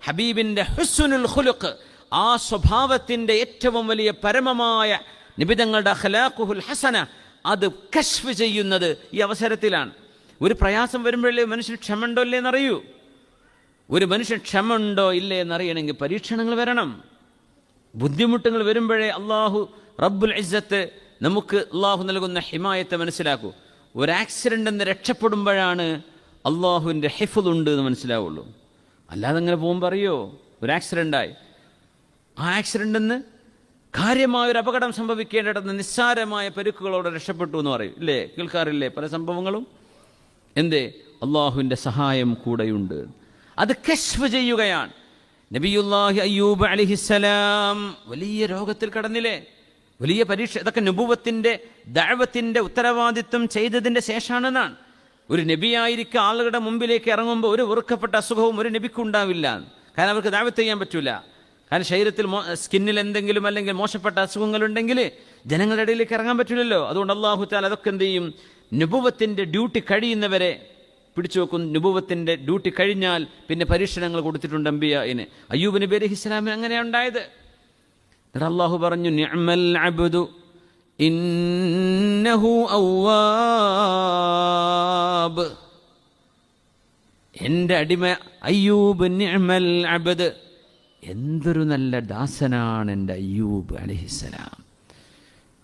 ഹബീബിൻ്റെ ഹുസ്നുൽ ഖുലുഖ്, ആ സ്വഭാവത്തിൻ്റെ ഏറ്റവും വലിയ പരമമായ നിബിതങ്ങളുടെ അഖ്ലാഖുൽ ഹസന, അത് കശ്ഫ് ചെയ്യുന്നത് ഈ അവസരത്തിലാണ്. ഒരു പ്രയാസം വരുമ്പോഴല്ലേ മനുഷ്യന് ക്ഷമ ഇല്ലേ എന്നറിയൂ. ഒരു മനുഷ്യൻ ക്ഷമ ഉണ്ടോ ഇല്ലേ എന്നറിയണമെങ്കിൽ പരീക്ഷണങ്ങൾ വരണം. ബുദ്ധിമുട്ടുകൾ വരുമ്പോഴേ അള്ളാഹു റബ്ബുൽ ഇസ്സത്ത് നമുക്ക് അള്ളാഹു നൽകുന്ന ഹിമായത്തെ മനസ്സിലാക്കൂ. ഒരു ആക്സിഡൻ്റ് എന്ന് രക്ഷപ്പെടുമ്പോഴാണ് അള്ളാഹുവിൻ്റെ ഹിഫ്ളുണ്ട് എന്ന് മനസ്സിലാവുള്ളൂ. അല്ലാതെ അങ്ങനെ പോകുമ്പോൾ അറിയോ ഒരു ആക്സിഡൻ്റായി, ആ ആക്സിഡൻ്റ് എന്ന് കാര്യമായൊരു അപകടം സംഭവിക്കേണ്ടിടത്ത് നിസ്സാരമായ പരുക്കുകളോടെ രക്ഷപ്പെട്ടു എന്ന് പറയും ഇല്ലേ, കേൾക്കാറില്ലേ പല സംഭവങ്ങളും. എന്തേ? അള്ളാഹുവിൻ്റെ സഹായം കൂടെയുണ്ട്. അത് കശ്ഫ് ചെയ്യുകയാണ്. നബിയുല്ലാഹി അയ്യൂബ് അലൈഹിസ്സലാം വലിയ രോഗത്തിൽ കടന്നില്ലേ, വലിയ പരീക്ഷ. ഇതൊക്കെ നുബുവത്തിൻ്റെ ദഅവത്തിൻ്റെ ഉത്തരവാദിത്വം ചെയ്തതിൻ്റെ ശേഷമാണെന്നാണ്. ഒരു നബിയായിരിക്കും ആളുകളുടെ മുമ്പിലേക്ക് ഇറങ്ങുമ്പോൾ ഒരു വെറുക്കപ്പെട്ട അസുഖവും ഒരു നബിക്കുണ്ടാവില്ല. കാരണം അവർക്ക് ദഅവത്ത് ചെയ്യാൻ പറ്റൂല. കാരണം ശരീരത്തിൽ സ്കിന്നിൽ എന്തെങ്കിലും അല്ലെങ്കിൽ മോശപ്പെട്ട അസുഖങ്ങളുണ്ടെങ്കിൽ ജനങ്ങളുടെ ഇടയിലേക്ക് ഇറങ്ങാൻ പറ്റില്ലല്ലോ. അതുകൊണ്ട് അല്ലാഹു തആല അതൊക്കെ എന്ത് ചെയ്യും? നുബുവത്തിൻ്റെ ഡ്യൂട്ടി കഴിയുന്നവരെ പിടിച്ചു വെക്കും. നുബുവത്തിൻ്റെ ഡ്യൂട്ടി കഴിഞ്ഞാൽ പിന്നെ പരീക്ഷണങ്ങൾ കൊടുത്തിട്ടുണ്ട് അംബിയാഇന്. അയ്യൂബ് നബി അലൈഹിസ്സലാമിന് അങ്ങനെയാണ് ഉണ്ടായത്. അല്ലാഹു പറഞ്ഞു, നിഅമൽ അബ്ദു ഇന്നഹു അവ്വാബ്. എൻ്റെ അടിമ അയ്യൂബ്, നിഅമൽ അബ്ദ്, എന്തൊരു നല്ല ദാസനാണ് എൻ്റെ അയ്യൂബ് അലൈഹിസ്സലാം.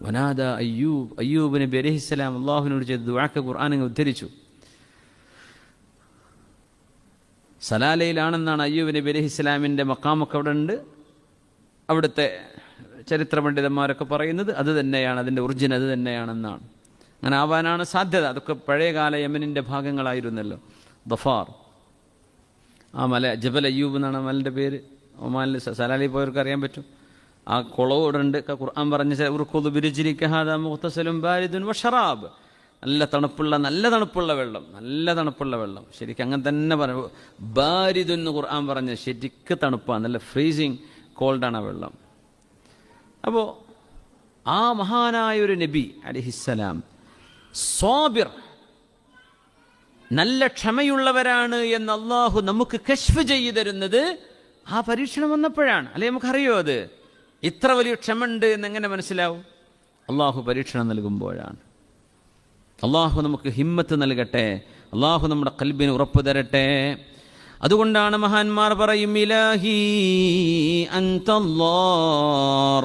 വനാദ അയ്യൂബ്, അയ്യൂബ് നബി അലൈഹിസ്സലാം അള്ളാഹുവിനോട് ചെയ്ത ദുആക്ക് ഖുർആൻ ഉദ്ധരിച്ചു. സലാലയിലാണെന്നാണ് അയ്യൂബ് നബി അലൈഹിസ്സലാമിൻ്റെ മഖാമൊക്കെ അവിടെ ഉണ്ട്. അവിടുത്തെ ചരിത്ര പണ്ഡിതന്മാരൊക്കെ പറയുന്നത് അത് തന്നെയാണ്, അതിൻ്റെ ഒറിജിൻ അത് തന്നെയാണെന്നാണ്. അങ്ങനെ ആവാനാണ് സാധ്യത. അതൊക്കെ പഴയകാല യമനിൻ്റെ ഭാഗങ്ങളായിരുന്നല്ലോ. ദഫാർ, ആ മല, ജബൽ അയ്യൂബ് എന്നാണ് മലൻ്റെ പേര്. ഒമാനിൽ സലാലയിൽ പോയവർക്ക് അറിയാൻ പറ്റും. ആ കുളവുണ്ട്. ഖുർആൻ പറഞ്ഞ ഉർഖുദു ബിരിജ്ലിക ഹാദാ മുഗ്തസലുൻ ബാരിദുൻ വശറാബ്, നല്ല തണുപ്പുള്ള വെള്ളം, നല്ല തണുപ്പുള്ള വെള്ളം. ശരിക്കും അങ്ങനെ തന്നെ പറഞ്ഞു. ബാരിദുൻ എന്ന് ഖുർആൻ പറഞ്ഞ് ശരിക്ക് തണുപ്പാണ്, നല്ല ഫ്രീസിങ് കോൾഡാണ് ആ വെള്ളം. അപ്പോൾ ആ മഹാനായ ഒരു നബി അലൈഹിസ്സലാം സ്വാബിർ, നല്ല ക്ഷമയുള്ളവരാണ് എന്ന് അള്ളാഹു നമുക്ക് കശ്ഫ് ചെയ്തു തരുന്നത് ആ പരീക്ഷണം വന്നപ്പോഴാണ്. അല്ലെ നമുക്കറിയോ അത് ഇത്ര വലിയ ക്ഷമ ഉണ്ട് എന്നെങ്ങനെ മനസ്സിലാവും? അള്ളാഹു പരീക്ഷണം നൽകുമ്പോഴാണ്. അള്ളാഹു നമുക്ക് ഹിമ്മത്ത് നൽകട്ടെ. അള്ളാഹു നമ്മുടെ ഖൽബിന് ഉറപ്പ് തരട്ടെ. അതുകൊണ്ടാണ് മഹാന്മാർ പറയും, ഇലാഹി അൻതല്ലാർ,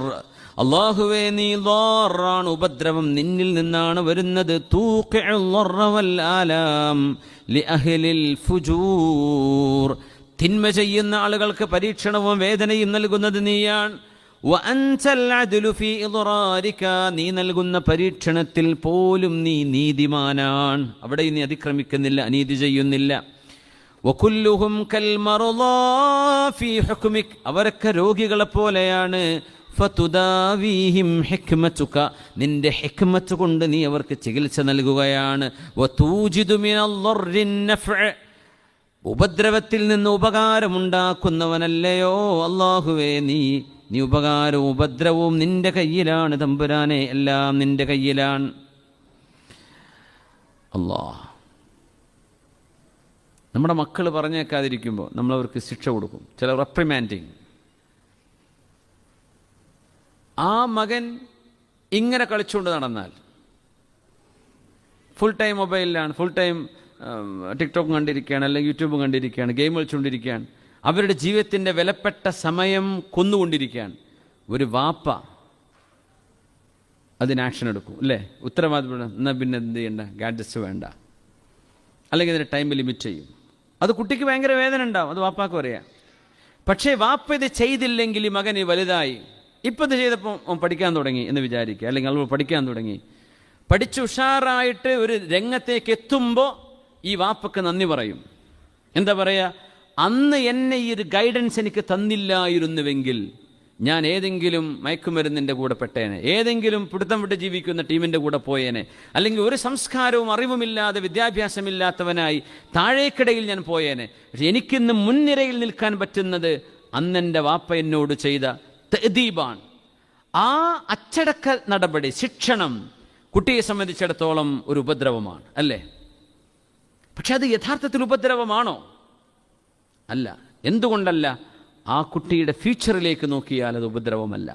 അള്ളാഹുവേ നീ ളാറാണ്, ഉപദ്രവം നിന്നിൽ നിന്നാണ് വരുന്നത്. തൂഖിഉൽ ളർറ വൽ ആലാം ലിഅഹ്ലിൽ ഫുജൂർ, തിന്മ ചെയ്യുന്ന ആളുകൾക്ക് പരീക്ഷണവും വേദനയും നൽകുന്നത് നീയാണ്. വഅൻതൽ അദ്ലു ഫീ ഇദ്റാരിക, നീ നൽകുന്ന പരീക്ഷണത്തിൽ പോലും നീ നീതിമാനാണ്. അവിടെ നീ അതിക്രമിക്കുന്നില്ല, അനീതി ചെയ്യുന്നില്ല. വകുല്ലുഹും കൽ മർളാ ഫീ ഹുക്മിക്, അവരൊക്കെ രോഗികളെ പോലെയാണ്. ഫതുദാവീഹിം ഹിക്മതുക, നിന്റെ ഹിക്മത്ത് കൊണ്ട് നീ അവർക്ക് ചികിത്സ നൽകുകയാണ്. വതൂജിദു മിനൽ ളർരിൻ നഫ്അ, ഉപദ്രവത്തിൽ നിന്ന് ഉപകാരമുണ്ടാക്കുന്നവനല്ലയോ അല്ലാഹുവേ നീ. നീ ഉപകാരവും ഉപദ്രവവും നിന്റെ കയ്യിലാണ് തമ്പുരാനെ, എല്ലാം നിന്റെ കയ്യിലാണ്. അല്ലാഹ്, നമ്മുടെ മക്കൾ പറഞ്ഞേക്കാതിരിക്കുമ്പോൾ നമ്മളവർക്ക് ശിക്ഷ കൊടുക്കും, ചില റെപ്രിമാൻഡിങ്. ആ മകൻ ഇങ്ങനെ കളിച്ചുകൊണ്ട് നടന്നാൽ, ഫുൾ ടൈം മൊബൈലിലാണ്, ഫുൾ ടൈം ടിക്ടോക്ക് കണ്ടിരിക്കുകയാണ്, അല്ലെങ്കിൽ യൂട്യൂബ് കണ്ടിരിക്കുകയാണ്, ഗെയിം കളിച്ചുകൊണ്ടിരിക്കുകയാണ്, അവരുടെ ജീവിതത്തിൻ്റെ വിലപ്പെട്ട സമയം കൊന്നുകൊണ്ടിരിക്കുകയാണ്. ഒരു വാപ്പ അതിന് ആക്ഷൻ എടുക്കും അല്ലേ? ഉത്തരവാദിത്തം. എന്നാൽ പിന്നെ എന്ത് ചെയ്യണ്ട, ഗാഡ്ജറ്റ്സ് വേണ്ട, അല്ലെങ്കിൽ അതിന് ടൈം ലിമിറ്റ് ചെയ്യും. അത് കുട്ടിക്ക് ഭയങ്കര വേദന ഉണ്ടാവും, അത് വാപ്പാക്കും അറിയാം. പക്ഷേ വാപ്പ ഇത് ചെയ്തില്ലെങ്കിൽ ഈ മകൻ വലുതായി, ഇപ്പം ഇത് ചെയ്തപ്പോൾ അവൻ പഠിക്കാൻ തുടങ്ങി എന്ന് വിചാരിക്കുക, അല്ലെങ്കിൽ അവൾ പഠിക്കാൻ തുടങ്ങി, പഠിച്ച് ഉഷാറായിട്ട് ഒരു രംഗത്തേക്ക് എത്തുമ്പോൾ ഈ വാപ്പക്ക് നന്ദി പറയും. എന്താ പറയുക? അന്ന് എന്നെ ഈ ഒരു ഗൈഡൻസ് എനിക്ക് തന്നില്ലായിരുന്നുവെങ്കിൽ ഞാൻ ഏതെങ്കിലും മയക്കുമരുന്നിൻ്റെ കൂടെ പെട്ടേനെ, ഏതെങ്കിലും പിടുത്തം വിട്ട് ജീവിക്കുന്ന ടീമിൻ്റെ കൂടെ പോയേനെ, അല്ലെങ്കിൽ ഒരു സംസ്കാരവും അറിവുമില്ലാതെ വിദ്യാഭ്യാസമില്ലാത്തവനായി താഴേക്കിടയിൽ ഞാൻ പോയേനെ. പക്ഷെ എനിക്കിന്ന് മുൻനിരയിൽ നിൽക്കാൻ പറ്റുന്നത് അന്നെൻ്റെ വാപ്പ എന്നോട് ചെയ്ത തഅദീബാണ്. ആ അച്ചടക്ക നടപടി, ശിക്ഷണം കുട്ടിയെ സംബന്ധിച്ചിടത്തോളം ഒരു ഉപദ്രവമാണ് അല്ലേ? പക്ഷെ അത് യഥാർത്ഥത്തിൽ ഉപദ്രവമാണോ? അല്ല. എന്തുകൊണ്ടല്ല? ആ കുട്ടിയുടെ ഫ്യൂച്ചറിലേക്ക് നോക്കിയാൽ അത് ഉപദ്രവമല്ല.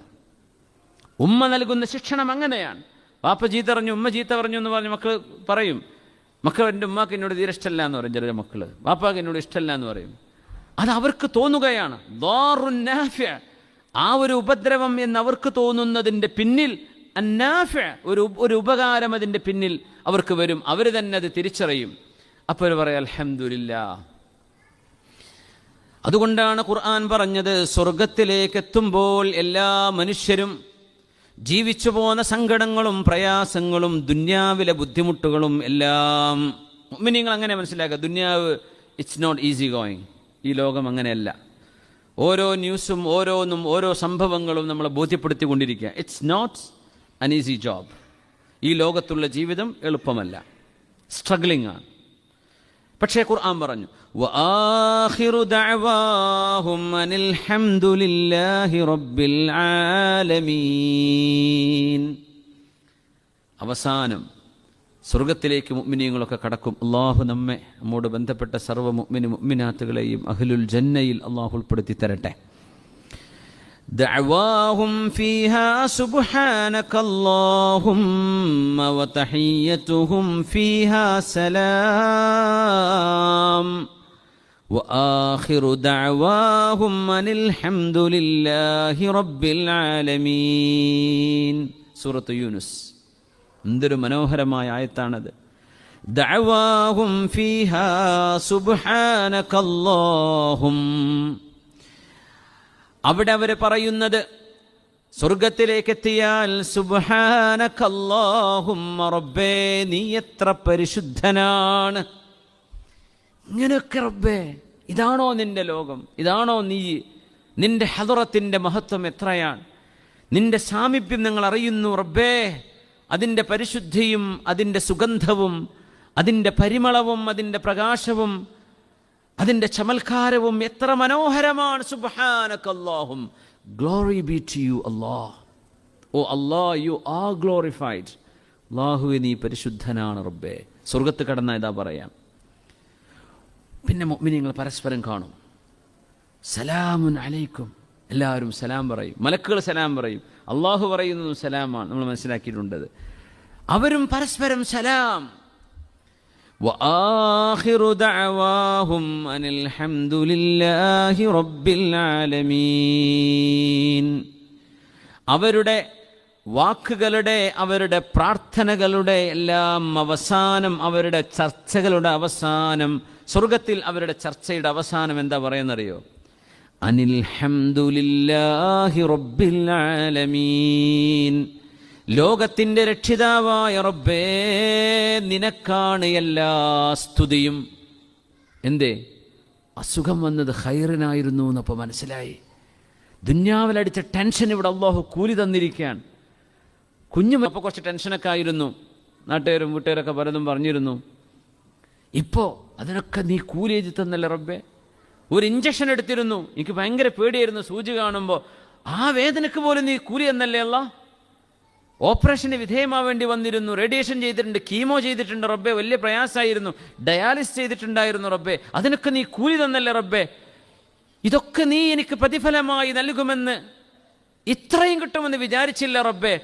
ഉമ്മ നൽകുന്ന ശിക്ഷണം അങ്ങനെയാണ്. വാപ്പ ചീത്ത പറഞ്ഞു, ഉമ്മ ചീത്ത പറഞ്ഞു എന്ന് പറഞ്ഞ് മക്കൾ പറയും. മക്കൾ എൻ്റെ ഉമ്മാക്ക് എന്നോട് തീരെ ഇഷ്ടമല്ല എന്ന് പറയും. ചെറിയ മക്കൾ വാപ്പാക്ക് എന്നോട് ഇഷ്ടമല്ല എന്ന് പറയും. അത് അവർക്ക് തോന്നുകയാണ്. ആ ഒരു ഉപദ്രവം എന്ന് അവർക്ക് തോന്നുന്നതിൻ്റെ പിന്നിൽ ഒരു ഉപകാരം അതിൻ്റെ പിന്നിൽ അവർക്ക് വരും. അവർ തന്നെ അത് തിരിച്ചറിയും. അപ്പോൾ അവർ പറയാം അൽഹംദുലില്ലാഹ്. അതുകൊണ്ടാണ് ഖുർആൻ പറഞ്ഞത്, സ്വർഗത്തിലേക്ക് എത്തുമ്പോൾ എല്ലാ മനുഷ്യരും ജീവിച്ചു പോന്ന സങ്കടങ്ങളും പ്രയാസങ്ങളും ദുന്യാവിലെ ബുദ്ധിമുട്ടുകളും എല്ലാം മുഅ്മിനീങ്ങൾ അങ്ങനെ മനസ്സിലാക്കുക. ദുന്യാവ് ഇറ്റ്സ് നോട്ട് ഈസി ഗോയിങ്. ഈ ലോകം അങ്ങനെയല്ല. ഓരോ ന്യൂസും ഓരോന്നും ഓരോ സംഭവങ്ങളും നമ്മളെ ബോധ്യപ്പെടുത്തിക്കൊണ്ടിരിക്കുക. It's not an easy job. ഈ ലോകത്തുള്ള ജീവിതം എളുപ്പമല്ല, സ്ട്രഗ്ലിംഗ് ആണ്. പക്ഷേ ഖുർആൻ പറഞ്ഞു, വആഖിറു ദഅവാഹും അനിൽ ഹംദുലില്ലാഹി റബ്ബിൽ ആലമീൻ. അവസാനം സ്വർഗത്തിലേക്ക് മുഅ്മിനീങ്ങളൊക്കെ കടക്കും. അള്ളാഹു നമ്മോട് ബന്ധപ്പെട്ട സർവ്വ മുഅ്മിനാത്തുകളെയും അഹ്ലുൽ ജന്നയിൽ അള്ളാഹു ഉൾപ്പെടുത്തി തരട്ടെ. ദഅവാഹും ഫീഹാ സുബ്ഹാനകല്ലാഹുമ്മ വതഹിയ്യതുഹും ഫീഹാ സലാം വആഖിറു ദഅവാഹും അനിൽ ഹംദുലില്ലാഹി റബ്ബിൽ ആലമീൻ. സൂറത്ത് യൂനുസ്. എന്തൊരു മനോഹരമായ ആയത്താണത്. ദഅവാഹും ഫീഹാ സുബ്ഹാനകല്ലാഹും. അവിടെ അവർ പറയുന്നത്, സ്വർഗത്തിലേക്ക് എത്തിയാൽ സുബ്ഹാനകല്ലാഹുമ്മ റബ്ബേ നീ എത്ര പരിശുദ്ധനാണ്. ഇങ്ങനെയൊക്കെ റബ്ബേ, ഇതാണോ നിന്റെ ലോകം? ഇതാണോ നീ? നിന്റെ ഹദറത്തിൻ്റെ മഹത്വം എത്രയാണ്! നിന്റെ സാമീപ്യം ഞങ്ങൾ അറിയുന്നു റബ്ബേ. അതിൻ്റെ പരിശുദ്ധിയും അതിൻ്റെ സുഗന്ധവും അതിൻ്റെ പരിമളവും അതിൻ്റെ പ്രകാശവും അതിൻ്റെ ചമൽക്കാരവും എത്ര മനോഹരമാണ്. സുബ്ഹാനകല്ലാഹും, glory be to you Allah. Oh Allah, you are glorified. അല്ലാഹുവേ നീ പരിശുദ്ധനാണ് റബ്ബേ. സ്വർഗത്ത് കടന്ന ഇതാ പറയാം. പിന്നെ മുഅ്മിനീങ്ങൾ പരസ്പരം കാണും. സലാമുൻ അലൈക്കും, എല്ലാവരും സലാം പറയും. മലക്കുകൾ സലാം പറയും. അള്ളാഹു പറയുന്നതും സലാമാണ്. നമ്മൾ മനസ്സിലാക്കിയിട്ടുണ്ടത്. അവരും പരസ്പരം സലാം. വആഖിറു ദഅവാഹും അനിൽ ഹംദുലില്ലാഹി റബ്ബിൽ ആലമീൻ. അവരുടെ വാക്കുകളുടെ, അവരുടെ പ്രാർത്ഥനകളുടെ എല്ലാം അവസാനം, അവരുടെ ചർച്ചകളുടെ അവസാനം, സ്വർഗത്തിൽ അവരുടെ ചർച്ചയുടെ അവസാനം എന്താ പറയുന്നറിയോ? അനിൽ ഹംദുലില്ലാഹി റബ്ബിൽ ആലമീൻ. ലോകത്തിൻ്റെ രക്ഷിതാവായ റബ്ബേ നിനക്കാണ് എല്ലാ സ്തുതിയും. എന്തേ? അസുഖം വന്നത് ഖൈറിനായിരുന്നു എന്നപ്പോൾ മനസ്സിലായി. ദുന്യാവിലടിച്ച ടെൻഷൻ ഇവിടെ അല്ലാഹു കൂലി തന്നിരിക്കുകയാണ്. അപ്പോൾ കുറച്ച് ടെൻഷനൊക്കെ ആയിരുന്നു. നാട്ടുകാരും വീട്ടുകാരൊക്കെ പലതും പറഞ്ഞിരുന്നു. ഇപ്പോൾ അതിനൊക്കെ നീ കൂലി എഴുതി തന്നല്ലേ റബ്ബേ. ഒരു ഇഞ്ചക്ഷൻ എടുത്തിരുന്നു, എനിക്ക് ഭയങ്കര പേടിയായിരുന്നു സൂചി കാണുമ്പോൾ. ആ വേദനയ്ക്ക് പോലും നീ കൂലി എന്നല്ലേ അല്ലാ. ഓപ്പറേഷന് വിധേയമാവേണ്ടി വന്നിരുന്നു, റേഡിയേഷൻ ചെയ്തിട്ടുണ്ട്, കീമോ ചെയ്തിട്ടുണ്ട് റബ്ബേ, വലിയ പ്രയാസമായിരുന്നു, ഡയാലിസിസ് ചെയ്തിട്ടുണ്ടായിരുന്നു റബ്ബേ. അതിനൊക്കെ നീ കൂലി തന്നല്ലേ റബ്ബേ. ഇതൊക്കെ നീ എനിക്ക് പ്രതിഫലമായി നൽകുമെന്ന്, ഇത്രയും കിട്ടുമെന്ന് വിചാരിച്ചില്ല റബ്ബേ.